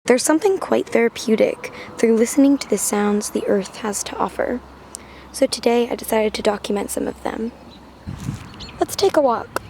There's something quite therapeutic through listening to the sounds the earth has to offer. So today I decided to document some of them. Let's take a walk.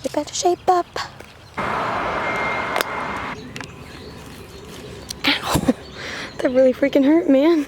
You better shape up. Ow, that really freaking hurt, man.